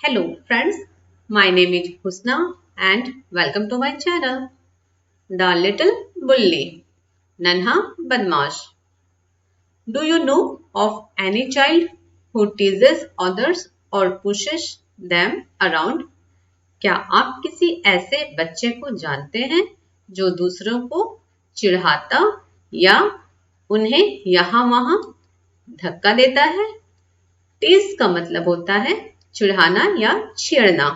Hello friends, my name is Husna and welcome to my channel, The Little Bully, Nanha Badmash. Do you know of any child who teases others or pushes them around? क्या आप किसी ऐसे बच्चे को जानते हैं जो दूसरों को चिढ़ाता या उन्हें यहाँ वहाँ धक्का देता है? टीज का मतलब होता है चिढ़ाना या छेड़ना।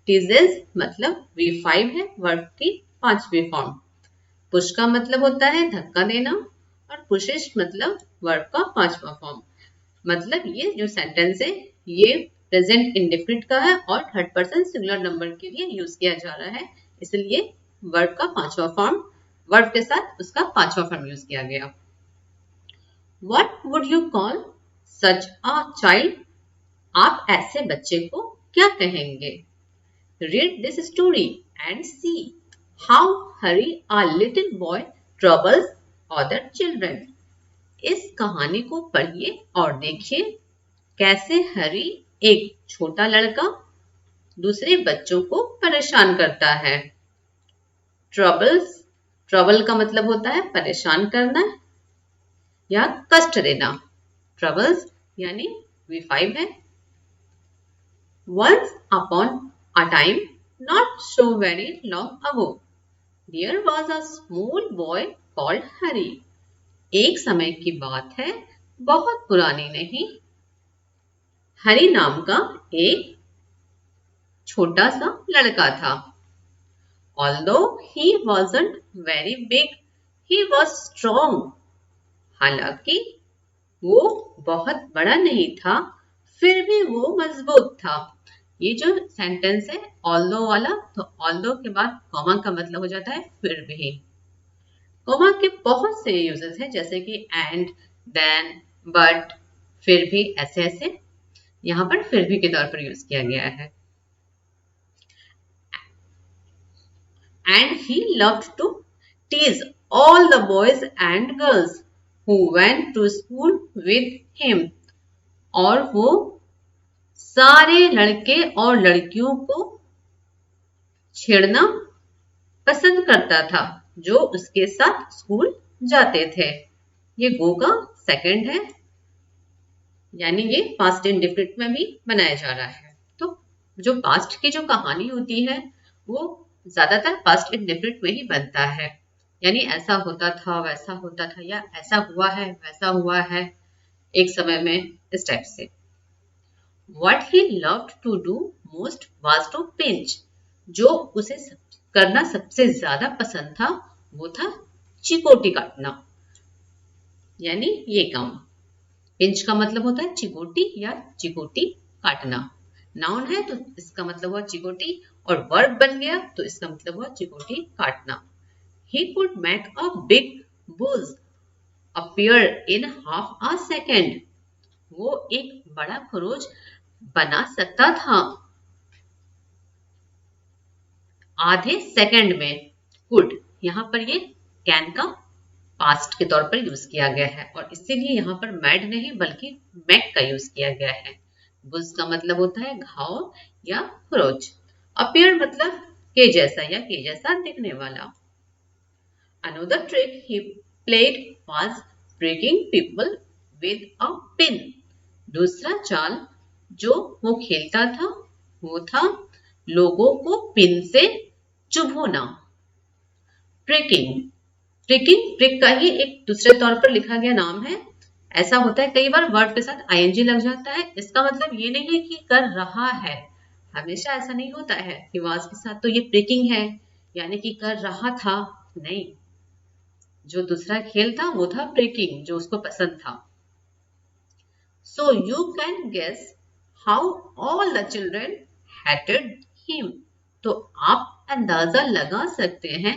टीजेस मतलब V5 है वर्ब की पांचवी फॉर्म। पुश का मतलब होता है धक्का देना और पुशेस मतलब वर्ब का पांचवा फॉर्म। मतलब ये जो सेंटेंस है ये प्रेजेंट इंडेफिनिट का है और थर्ड पर्सन सिंगुलर नंबर के लिए यूज किया जा रहा है, इसलिए वर्ब का पांचवा फॉर्म, वर्ब के साथ उसका पांचवा फॉर्म यूज किया गया। What would you call such a child? आप ऐसे बच्चे को क्या कहेंगे? Read this story and see how Hari, a little boy, troubles other children. इस कहानी को पढ़िए और देखिए कैसे हरी, एक छोटा लड़का, दूसरे बच्चों को परेशान करता है। ट्रबल्स, ट्रबल का मतलब होता है परेशान करना या कष्ट देना। ट्रबल्स यानी V5 है। Once upon a time, not so very long ago, there was a small boy called Hari. एक समय की बात है, बहुत पुरानी नहीं। हरी नाम का एक छोटा सा लड़का था। Although he wasn't very big, he was strong. हालांकि वो बहुत बड़ा नहीं था, फिर भी वो मजबूत था। ये जो सेंटेंस है ऑल्दो वाला, तो ऑल्दो के बाद कॉमा का मतलब हो जाता है फिर भी। कॉमा के बहुत से यूजेस हैं जैसे कि एंड, देन, बट, फिर भी, ऐसे ऐसे। यहाँ पर फिर भी के तौर पर यूज किया गया है। And he loved to tease all the boys and girls who went to school with him. और वो सारे लड़के और लड़कियों को छेड़ना पसंद करता था जो उसके साथ स्कूल जाते थे। ये गो का सेकंड है, यानी ये पास्ट इंडेफिनिट में भी बनाया जा रहा है। तो जो पास्ट की जो कहानी होती है वो ज्यादातर पास्ट इंडेफिनिट में ही बनता है, यानी ऐसा होता था, वैसा होता था, या ऐसा हुआ है, वैसा हुआ है, एक समय में, इस टाइप से। What he loved to do most was to pinch. जो उसे करना सबसे ज्यादा पसंद था वो था चिकोटी काटना, यानी ये काम। पिंच का मतलब होता है चिकोटी या चिकोटी काटना। नाउन है तो इसका मतलब हुआ चिकोटी, और वर्ब बन गया तो इसका मतलब हुआ चिकोटी काटना। He could make a big bull appear in half a second. वो एक बड़ा खरोच बना सकता था आधे सेकंड में। कुड, यहाँ पर ये कैन का पास्ट के तौर पर यूज किया गया है और इसीलिए यहाँ पर मैड नहीं बल्कि मैक का यूज किया गया है। बुज का मतलब होता है घाव या खरोच। अपीयर मतलब के जैसा या के जैसा दिखने वाला। Another trick he played was breaking people with a pin. दूसरा चाल जो वो खेलता था वो था लोगों को पिन से चुभोना। प्रिकिंग, प्रिकिंग प्रिक का ही एक दूसरे तौर पर लिखा गया नाम है। ऐसा होता है कई बार वर्ड के साथ आईएनजी लग जाता है, इसका मतलब ये नहीं है कि कर रहा है, हमेशा ऐसा नहीं होता है कि वाज के साथ तो ये प्रिकिंग है यानी कि कर रहा था, नहीं। जो दूसरा खेल था वो था प्रिकिंग, जो उसको पसंद था। So you can guess how all the children hated him. तो आप अंदाजा लगा सकते हैं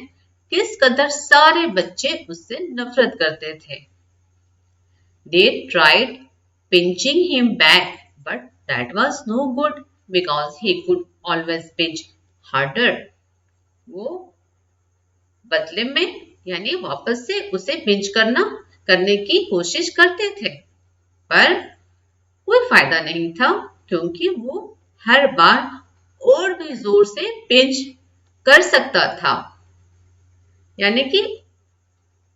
किस कदर सारे बच्चे उससे नफरत करते थे। They tried pinching him back, but that was no good because he could always pinch harder. वो बदले में यानी वापस से उसे पिंच करने की कोशिश करते थे, पर कोई फायदा नहीं था क्योंकि वो हर बार और भी जोर से पिंच कर सकता था। यानी कि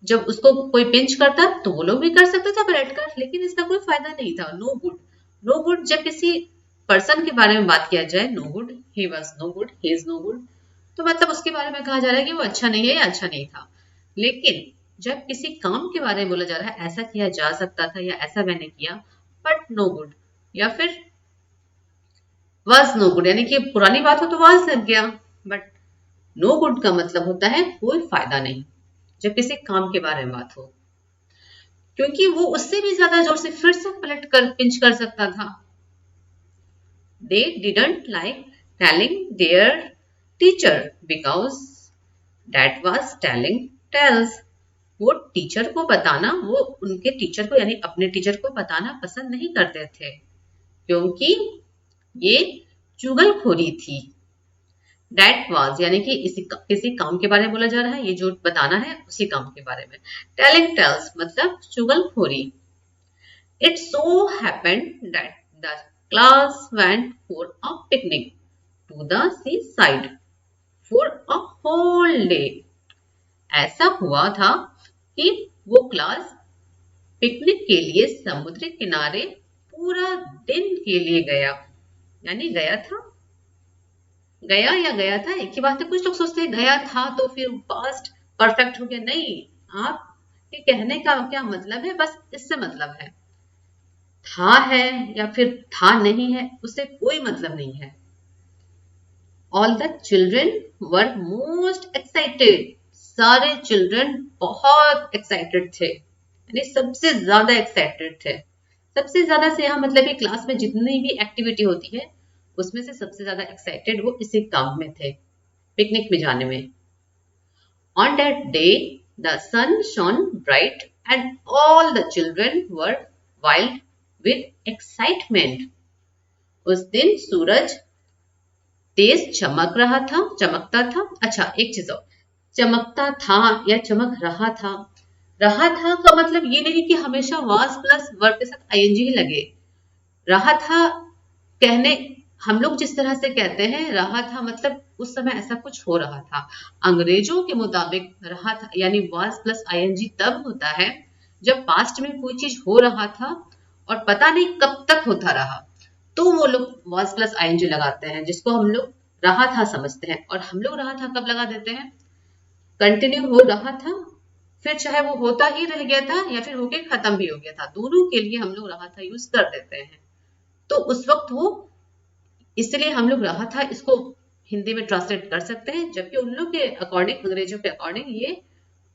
जब उसको कोई पिंच करता तो वो लोग भी कर सकता था पलट कर, लेकिन इसका कोई फायदा नहीं था। No good. नो गुड जब किसी पर्सन के बारे में बात किया जाए, no good, he was no good, he is no good, तो मतलब उसके बारे में कहा जा रहा है कि वो अच्छा नहीं है या अच्छा नहीं था। लेकिन जब किसी काम के बारे में बोला जा रहा है, ऐसा किया जा सकता था या ऐसा मैंने किया, बट नो गुड, या फिर वॉज नो गुड, यानी कि पुरानी बात हो तो वॉज लग गया, बट नो गुड का मतलब होता है कोई फायदा नहीं जब किसी काम के बारे में बात हो, क्योंकि वो उससे भी ज्यादा जोर से फिर से पलट कर पिंच कर सकता था। They didn't like telling their teacher because that was telling tales. वो टीचर को बताना, वो उनके टीचर को यानी अपने टीचर को बताना पसंद नहीं करते थे, क्योंकि ये चुगलखोरी थी। डेट वाज यानी कि किसी काम के बारे में बोला जा रहा है, ये जो बताना है उसी काम के बारे में। टेलिंग टेल्स मतलब चुगलखोरी। It so happened that the class went for a picnic to the seaside for a whole day. ऐसा हुआ था कि वो क्लास पिकनिक के लिए समुद्र किनारे पूरा दिन के लिए गया। यानी गया था, गया या गया था एक ही बात है। कुछ लोग सोचते हैं गया था तो फिर पास्ट परफेक्ट हो गया। नहीं, आप के कहने का क्या मतलब है, बस इससे मतलब था है या फिर था नहीं है, उससे कोई मतलब नहीं है। All the children were most excited. सारे चिल्ड्रन बहुत एक्साइटेड थे, यानी सबसे ज्यादा एक्साइटेड थे। सबसे ज्यादा से यहाँ मतलब कि क्लास में जितनी भी एक्टिविटी होती है उसमें से सबसे ज्यादा एक्साइटेड वो इसी काम में थे, पिकनिक में जाने में। On that day, the sun shone bright and all the children were wild with excitement. उस दिन सूरज तेज चमक रहा था, चमकता था। अच्छा, एक चीज और, चमकता था या चमक रहा था। रहा था का मतलब ये नहीं कि हमेशा वाज प्लस वर्ब के साथ आईएनजी ही लगे। रहा था कहने, हम लोग जिस तरह से कहते हैं रहा था मतलब उस समय ऐसा कुछ हो रहा था। अंग्रेजों के मुताबिक रहा था यानी वाज प्लस आईएनजी तब होता है जब पास्ट में कोई चीज हो रहा था और पता नहीं कब तक होता रहा, तो वो लोग वाज प्लस आईएनजी लगाते हैं, जिसको हम लोग रहा था समझते हैं। और हम लोग रहा था कब लगा देते हैं, कंटिन्यू हो रहा था, फिर चाहे वो होता ही रह गया था या फिर होके खत्म भी हो गया था, दोनों के लिए हम लोग रहा था यूज कर देते हैं। तो उस वक्त वो, इसलिए हम लोग रहा था इसको हिंदी में ट्रांसलेट कर सकते हैं, जबकि उन लोग के अकॉर्डिंग, अंग्रेजों के अकॉर्डिंग ये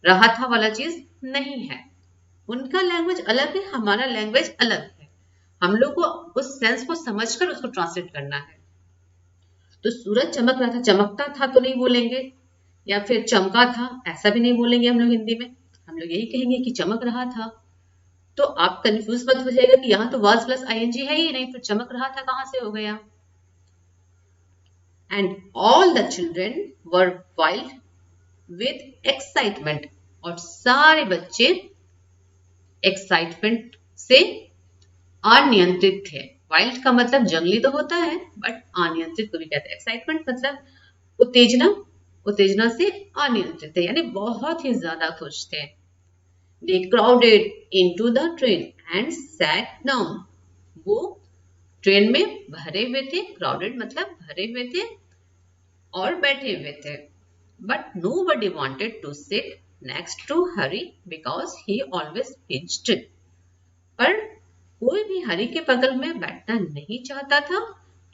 रहा था वाला चीज नहीं है। उनका लैंग्वेज अलग है, हमारा लैंग्वेज अलग है। हम लोग को उस सेंस को समझकर उसको ट्रांसलेट करना है। तो सूरज चमक रहा था, चमकता था तो नहीं बोलेंगे, या फिर चमका था ऐसा भी नहीं बोलेंगे हम लोग हिंदी में। हम लोग यही कहेंगे कि चमक रहा था। तो आप कंफ्यूज मत हो जाएगा कि यहाँ तो वाज प्लस आईएनजी है ही नहीं, फिर चमक रहा था कहां से हो गया। And all the children were wild with excitement। और सारे बच्चे एक्साइटमेंट से अनियंत्रित थे। वाइल्ड का मतलब जंगली तो होता है, बट अनियंत्रित को भी कहते हैं। एक्साइटमेंट मतलब उत्तेजना, उत्तेजना से अनियंत्रित थे, यानी बहुत ही ज्यादा खुश थे। They crowded into the train and sat down। वो ट्रेन में भरे हुए थे, क्राउडेड मतलब भरे हुए थे और बैठे हुए थे। But nobody wanted to sit next to Hari because he always pinched। पर कोई भी हरी के बगल में बैठना नहीं चाहता था,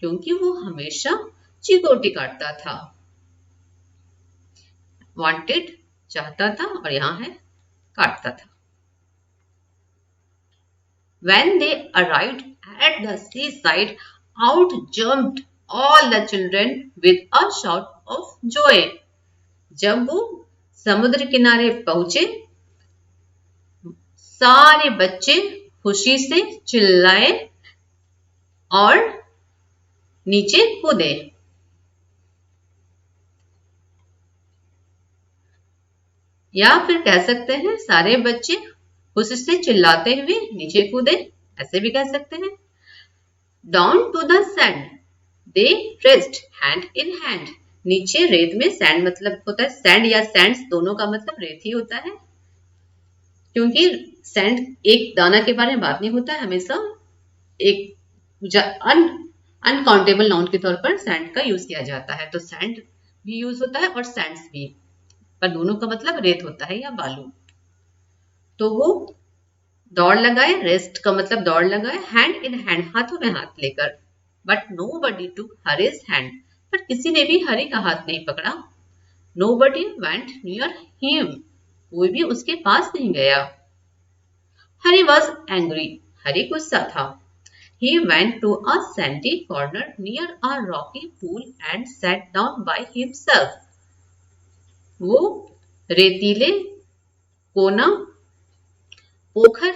क्योंकि वो हमेशा चिकोटी काटता था। Wanted चाहता था और यहाँ है काटता था। When they arrived at the seaside, out jumped all the children with a shout of joy। जब वो समुद्र किनारे पहुंचे, सारे बच्चे खुशी से चिल्लाए और नीचे कूदे। या फिर कह सकते हैं सारे बच्चे खुशी से चिल्लाते हुए नीचे कूदे, ऐसे भी कह सकते हैं। Down to the sand they rest hand in hand. नीचे रेत में, सैंड मतलब होता है सैंड या सैंड्स, दोनों का मतलब रेत ही होता है, क्योंकि सैंड एक दाना के बारे में बात नहीं होता है, हमेशा एक अनकाउंटेबल नाउन के तौर पर सैंड का यूज किया जाता है। तो सैंड भी यूज होता है और सैंड्स भी, पर दोनों का मतलब रेत होता है या बालू। तो वो दौड़ लगाए, रेस्ट का मतलब दौड़ लगाए, हैंड इन हैंड हाथों में हाथ लेकर। But nobody took Harry's hand, पर किसी ने भी हरी का हाथ नहीं पकड़ा। Nobody went near him, कोई भी उसके पास नहीं गया। हरी वॉज एंग्री, हरी गुस्सा था। He went to a sandy corner near a rocky pool and sat down by himself. वो रेतीले कोना पोखर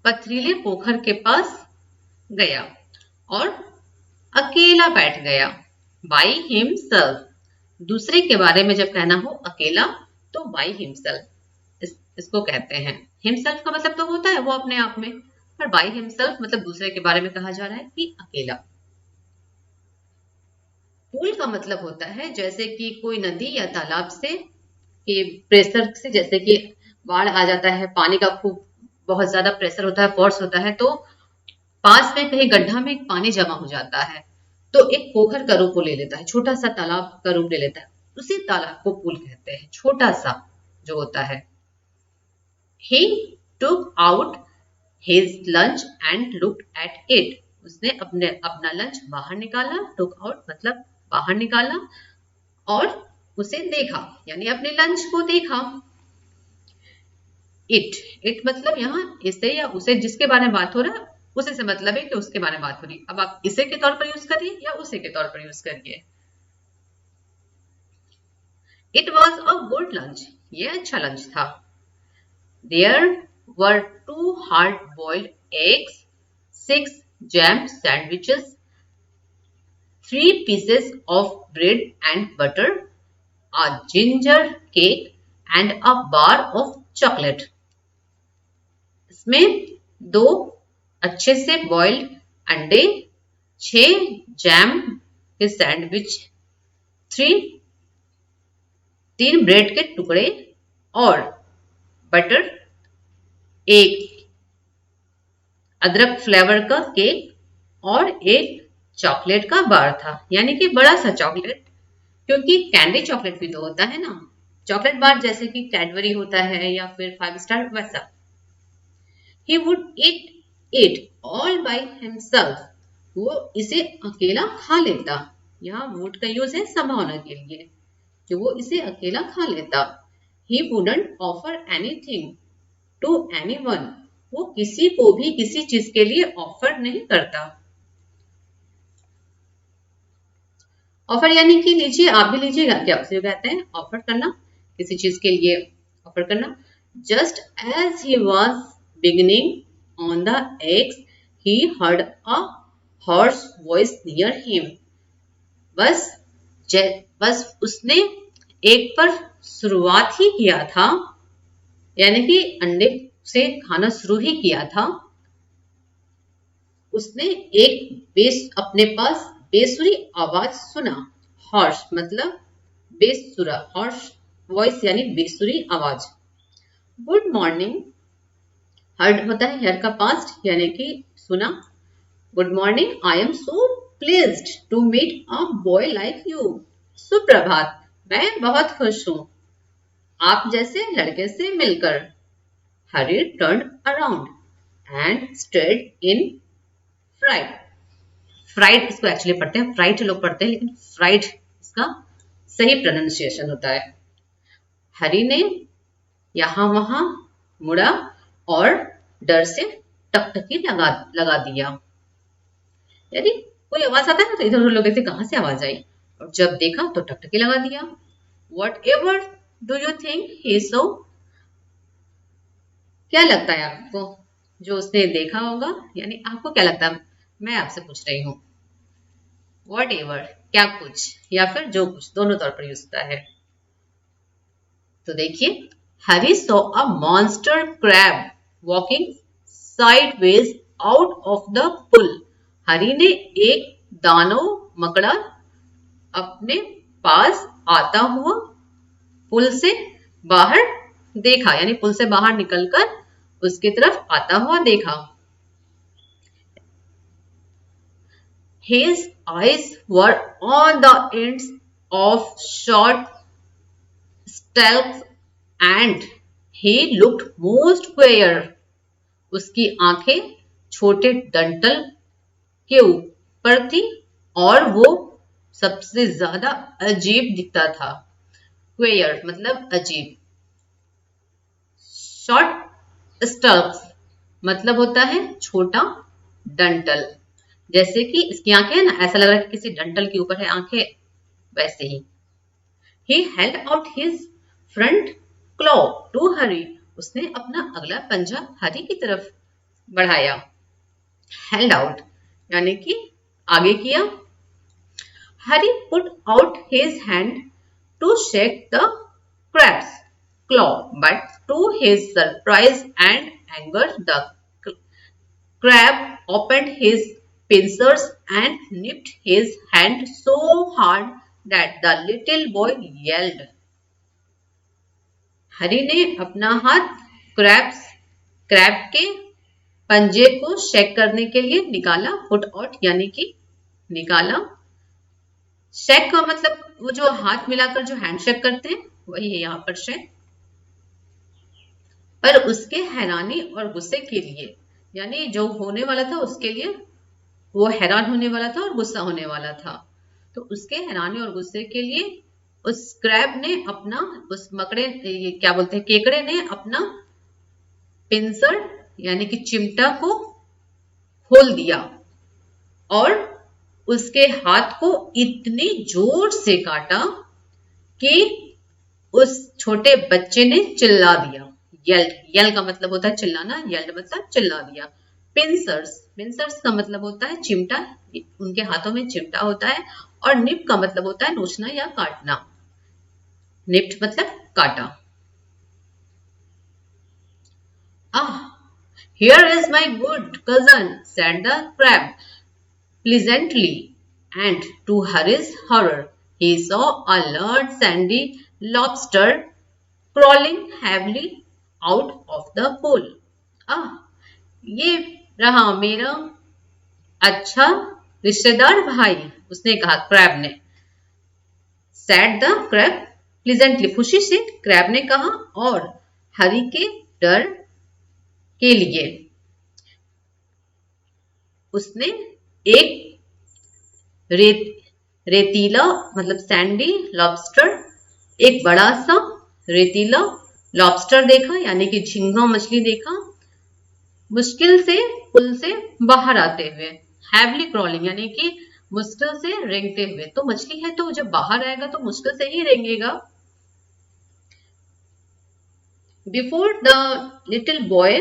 पथरीले पोखर के पास गया और अकेला बैठ गया। By himself, दूसरे के बारे में जब कहना हो अकेला तो by himself इसको कहते हैं। himself का मतलब तो होता है वो अपने आप में, पर by himself मतलब दूसरे के बारे में कहा जा रहा है कि अकेला। पूल का मतलब होता है जैसे कि कोई नदी या तालाब से कि प्रेशर से, जैसे कि बाढ़ आ जाता है, पानी का खूब बहुत ज्यादा प्रेशर होता है, फोर्स होता है, तो पास में कहीं गड्ढा में पानी जमा हो जाता है, तो एक पोखर का रूप ले लेता है, छोटा सा तालाब का रूप ले लेता है, उसी तालाब को पूल कहते हैं, छोटा सा जो होता है। He took out his lunch and looked at it. उसने अपना लंच बाहर निकाला, took out मतलब बाहर निकाला और उसे देखा, यानी अपने लंच को देखा। इट मतलब यहाँ इसे या उसे जिसके बारे में बात हो रहा है उसे से मतलब है कि उसके बारे में बात हो रही है। अब आप इसे के तौर पर यूज करिए या उसे के तौर पर यूज करिए। It was a good lunch, ये अच्छा लंच था। There were 2 hard-boiled eggs, 6 jam sandwiches, 3 pieces of bread and butter, a ginger cake and a bar of chocolate. इसमें 2 अच्छे से बॉइल्ड अंडे, 6 जैम के सैंडविच, 3 ब्रेड के टुकड़े और बटर, एक अदरक फ्लेवर का केक और एक चॉकलेट का बार था, यानी कि बड़ा सा चॉकलेट, क्योंकि कैंडी चॉकलेट भी तो होता है ना, चॉकलेट बार जैसे कि कैडबरी होता है या फिर 5 स्टार वैसा। He would eat it all by himself, वो इसे अकेला खा लेता। यहाँ would का यूज है संभावना के लिए कि वो इसे अकेला खा लेता। He wouldn't offer anything to anyone, वो किसी को भी किसी चीज के लिए ऑफर नहीं करता। ऑफर यानी कि लीजिए, आप भी लीजिएगा, क्या उसे कहते हैं ऑफर करना, किसी चीज के लिए ऑफर करना। Just as he was beginning on the eggs he heard a hoarse voice near him, बस उसने एक पर शुरुआत ही किया था, यानी कि अंडे से खाना शुरू ही किया था, उसने एक अपने पास बेसुरी आवाज सुना। हॉर्स मतलब बेसुरा, हॉर्स वॉइस यानी बेसुरी आवाज। गुड मॉर्निंग, हर्ड होता है हेयर का पास्ट, यानी कि सुना। Good morning, I am so pleased to meet a boy like you, सुप्रभात, मैं बहुत खुश हूँ आप जैसे लड़के से मिलकर। Harry turned around and stayed in fried, fried इसको एक्चुअली पढ़ते हैं, फ्राइड लोग पढ़ते हैं, लेकिन फ्राइड इसका सही प्रोनाउंसिएशन होता है। हरी ने यहां वहां मुड़ा और डर से टकटकी लगा दिया, यदि कोई आवाज आता है ना तो इधर उधर लोग देखते कहां से आवाज आई, और जब देखा तो टकटकी लगा दिया। Whatever do you think he saw, क्या लगता है आपको जो उसने देखा होगा, यानी आपको क्या लगता है, मैं आपसे पूछ रही हूँ। वट एवर क्या कुछ या फिर जो कुछ, दोनों तौर पर यूज होता है। तो देखिए, Harry saw a monster crab walking sideways out of the pool, Harry ने एक दानव मकड़ा अपने पास आता हुआ पुल से बाहर देखा, यानी पुल से बाहर निकलकर उसकी तरफ आता हुआ देखा। His eyes were on the ends of short stalks and he looked most queer. उसकी आंखें छोटे डंठल के ऊपर थी और वो सबसे ज्यादा अजीब दिखता था। क्वेयर मतलब अजीब। शॉर्ट स्टल्क्स मतलब होता है छोटा डंठल। जैसे कि इसकी आंखें है ना, ऐसा लग रहा है कि किसी डंठल के ऊपर है आंखें, वैसे ही। He held out his front claw to Harry. उसने अपना अगला पंजा हरी की तरफ बढ़ाया। Held out यानी कि आगे किया। Harry put out his hand to shake the crab's claw, but to his surprise and anger, the crab opened his pincers and nipped his hand so hard that the little boy yelled. हरी ने अपना हाथ crab के पंजे को shake करने के लिए निकाला। फुट आउट यानी कि निकाला। शेक का मतलब वो जो हाथ मिलाकर जो हैंडशेक करते हैं वही है यहाँ पर शेक। पर उसके हैरानी और गुस्से के लिए, यानी जो होने वाला था उसके लिए वो हैरान होने वाला था और गुस्सा होने वाला था, तो उसके हैरानी और गुस्से के लिए उस क्रैब ने अपना, उस मकड़े, ये क्या बोलते हैं, केकड़े ने अपना पिंसर यानी कि चिमटा को खोल दिया और उसके हाथ को इतनी जोर से काटा कि उस छोटे बच्चे ने चिल्ला दिया। यल का मतलब होता है चिल्लाना, येल्ड मतलब चिल्ला दिया। पिंसर्स का मतलब होता है चिमटा, उनके हाथों में चिमटा होता है। और निप का मतलब होता है नोचना या काटना। निप्ट मतलब काटा। Here is my good cousin, said the crab pleasantly, and to Harry's horror, he saw a large sandy lobster crawling heavily out of the pool. ये रहा मेरा अच्छा रिश्तेदार भाई, उसने कहा क्रैब ने। Said the crab pleasantly, खुशी से क्रैब ने कहा और हरी के डर के लिए उसने एक रेतीला मतलब सैंडी लॉबस्टर, एक बड़ा सा रेतीला लॉबस्टर देखा यानी कि झींगा मछली देखा, मुश्किल से पुल से बाहर आते हुए। हैवली क्रॉलिंग यानी कि मुश्किल से रेंगते हुए। तो मछली है तो जब बाहर आएगा तो मुश्किल से ही रेंगेगा। Before the little boy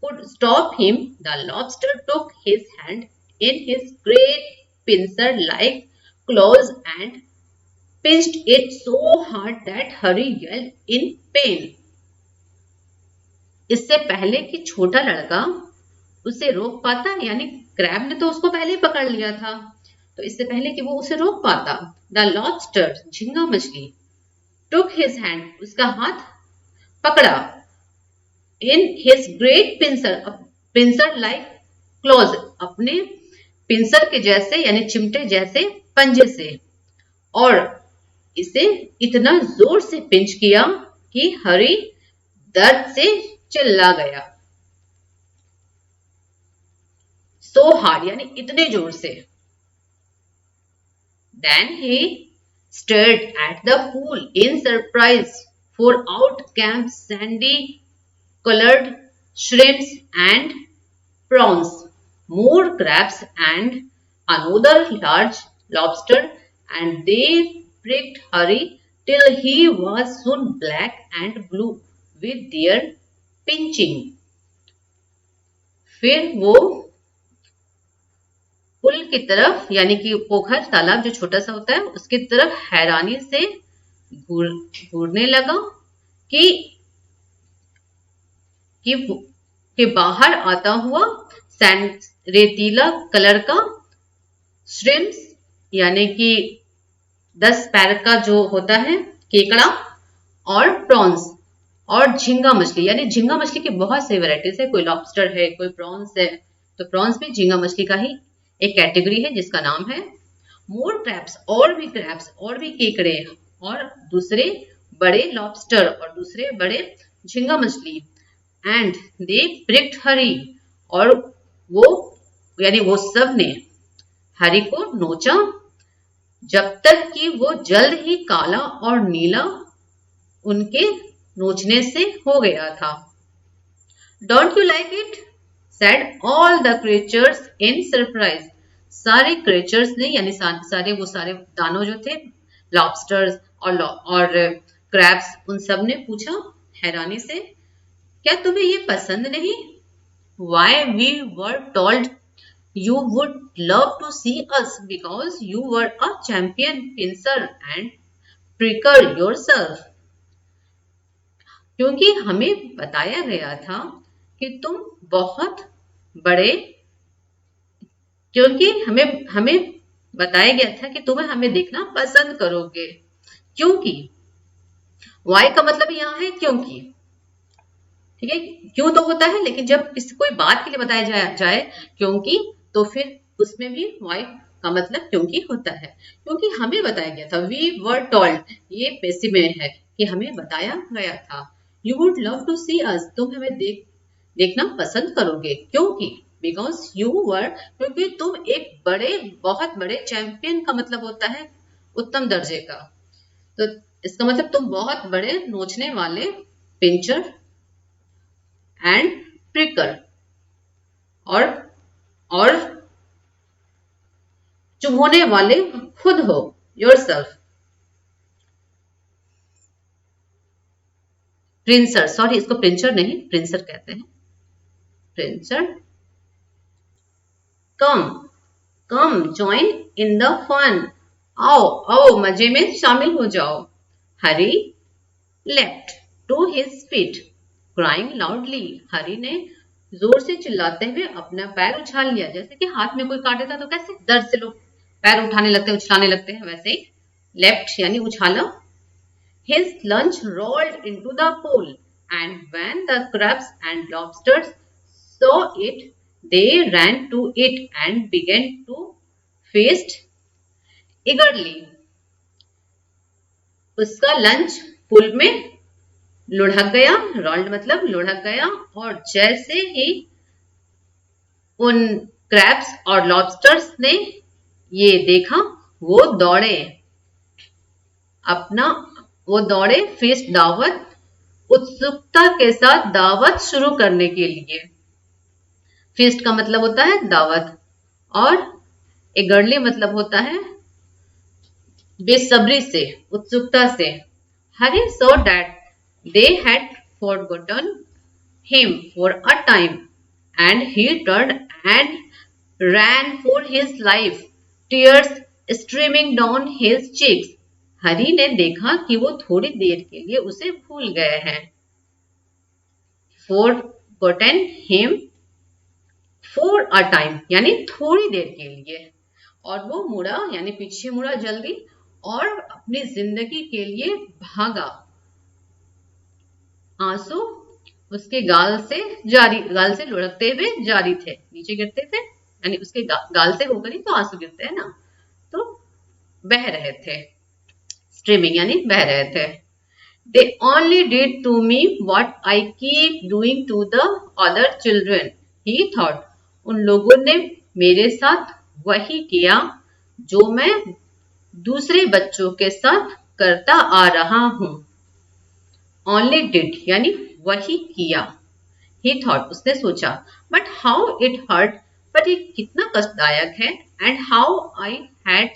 could stop him, the lobster took his hand in his great pincer-like claws and pinched it so hard that Harry yelled in pain. इससे पहले कि छोटा लड़का उसे रोक पाता, यानी क्रैब ने तो उसको पहले ही पकड़ लिया था, तो इससे पहले कि वो उसे रोक पाता, द लॉबस्टर झींगा मछली टुक हिज हैंड उसका हाथ पकड़ा, in his great pincer like clause अपने पिंसर के जैसे यानी चिमटे जैसे पंजे से, और इसे इतना जोर से पिंच किया कि हरी दर्द से चिल्ला गया। So hard यानी इतने जोर से। Then he stared at the pool in surprise, for out came sandy colored shrimps and prawns, more crabs and another large lobster, and they pricked Harry till he was soon black and blue with their pinching. फिर वो पुल की तरफ यानी कि पोखर तालाब जो छोटा सा होता है उसकी तरफ हैरानी से घूरने लगा कि बाहर आता हुआ रेतीला कलर का श्रिम्प्स यानी कि 10 पैर का जो होता है केकड़ा, और प्रॉन्स, और झींगा मछली। यानी झींगा मछली की बहुत सी वैरायटीज है, कोई लॉबस्टर है, कोई प्रॉन्स है, तो प्रॉन्स भी झींगा मछली का ही एक कैटेगरी है जिसका नाम है। मोर क्रैब्स, और भी केकड़े, और दूसरे बड़े लॉबस्टर, और दूसरे बड़े झींगा मछली। एंड दे प्रिक्ड हरी, और वो यानी वो सब ने हरी को नोचा, जब तक कि वो जल्द ही काला और नीला उनके नोचने से हो गया था। Don't you like it? Said all the creatures in surprise. सारे क्रिएचर्स ने यानी सारे दानव जो थे, लॉबस्टर्स और क्रैब्स, उन सब ने पूछा हैरानी से, क्या तुम्हें ये पसंद नहीं? Why we were told you would love to see us because you were a champion pincer and pricker yourself. क्योंकि हमें बताया गया था कि तुम बहुत बड़े, क्योंकि हमें हमें बताया गया था कि तुम्हें हमें देखना पसंद करोगे। क्योंकि वाई का मतलब यहाँ है क्योंकि, ठीक है। क्यों तो होता है, लेकिन जब किसी कोई बात के लिए बताया जाए क्योंकि, तो फिर उसमें भी वाई का मतलब क्योंकि होता है। क्योंकि हमें बताया गया था, वी वर टोल्ड, ये पैसिव में है कि हमें बताया गया था। यू वुड लव टू सी अस, तुम हमें देखना पसंद करोगे। क्योंकि बिकॉज यू वर, क्योंकि तुम एक बड़े, बहुत बड़े चैंपियन का मतलब होता है उत्तम दर्जे का, तो इसका मतलब तुम बहुत बड़े नोचने वाले, पिंचर एंड प्रिकर, और चुभोने वाले खुद हो, योरसेल्फ। प्रिंसर, सॉरी इसको प्रिंचर नहीं प्रिंसर कहते हैं, pincer. Come come join in the fun, आओ आओ मजे में शामिल हो जाओ। Harry leapt to his feet crying loudly, Harry ने जोर से चिल्लाते हुए अपना पैर उछाल लिया। जैसे कि हाथ में कोई काट देता तो कैसे दर्द से लोग पैर उठाने लगते हैं, उछलाने लगते हैं, वैसे ही लेफ्ट यानी उछाला। His lunch rolled into the pool, and when the crabs and lobsters saw it, they ran to it and began to feast eagerly. उसका लंच पूल में लुढ़क गया, रोल्ड मतलब लुढ़क गया, और जैसे ही उन क्रैब्स और लॉबस्टर्स ने ये देखा, वो दौड़े फीस्ट, दावत, उत्सुकता के साथ दावत शुरू करने के लिए। फीस्ट का मतलब होता है दावत, और eagerly मतलब होता है बेसब्री से, उत्सुकता से। Harry saw that they had forgotten him for a time, and he turned and ran for his life, tears streaming down his cheeks. हरी ने देखा कि वो थोड़ी देर के लिए उसे भूल गए हैं, forgotten him for a time यानी थोड़ी देर के लिए, और वो मुड़ा यानी पीछे मुड़ा जल्दी, और अपनी जिंदगी के लिए भागा। आंसू उसके गाल से लुढ़कते हुए जारी थे, नीचे गिरते थे, यानी उसके गाल से होकर ही तो आंसू गिरते हैं ना, तो बह रहे थे, स्ट्रीमिंग यानी बह रहे थे। They only did to me what I keep doing to the other children, he thought. उन लोगों ने मेरे साथ वही किया जो मैं दूसरे बच्चों के साथ करता आ रहा हूं। Only did यानी वही किया, he thought उसने सोचा, but how it hurt, पर ये कितना कष्टदायक है, and how I had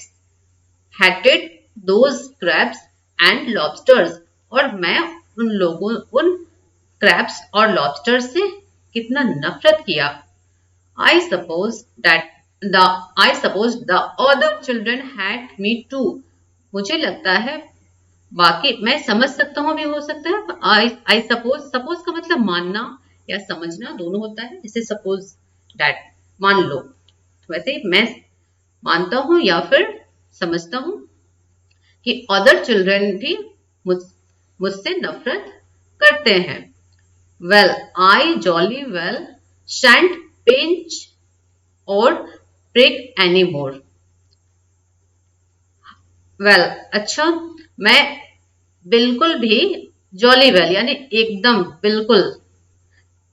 hated those crabs and lobsters, और मैं उन क्रैब्स और लॉबस्टर्स से कितना नफरत किया। I suppose the other children had me too. मुझे लगता है बाकी, मैं समझ सकता हूँ भी हो सकता है। I suppose का मतलब मानना या समझना दोनों होता है, जैसे suppose that मान लो, वैसे मैं मानता हूँ या फिर समझता हूँ कि अदर चिल्ड्रन भी मुझसे नफरत करते हैं। Well I jolly well shan't pinch or prick any more. Well अच्छा, मैं बिल्कुल भी जॉली वेल यानी एकदम बिल्कुल,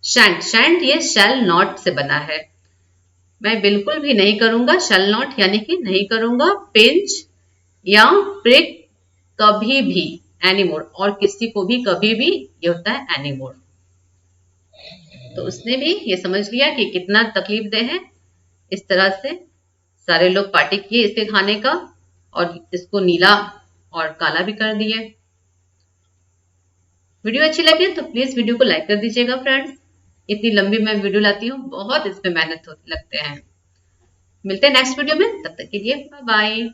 शैंट शैंट ये शैल नॉट से बना है, मैं बिल्कुल भी नहीं करूंगा, शैल नॉट यानी कि नहीं करूंगा, पिंच या प्रिक कभी भी, एनीमोर और किसी को भी कभी भी, ये होता है एनीमोर। तो उसने भी ये समझ लिया कि कितना तकलीफ दे है। इस तरह से सारे लोग पार्टी किए इसके खाने का और इसको नीला और काला भी कर दिए। वीडियो अच्छी लगे तो प्लीज वीडियो को लाइक कर दीजिएगा फ्रेंड्स। इतनी लंबी मैं वीडियो लाती हूँ, बहुत इसमें मेहनत लगते हैं। मिलते हैं नेक्स्ट वीडियो में, तब तक के लिए बाय बाय।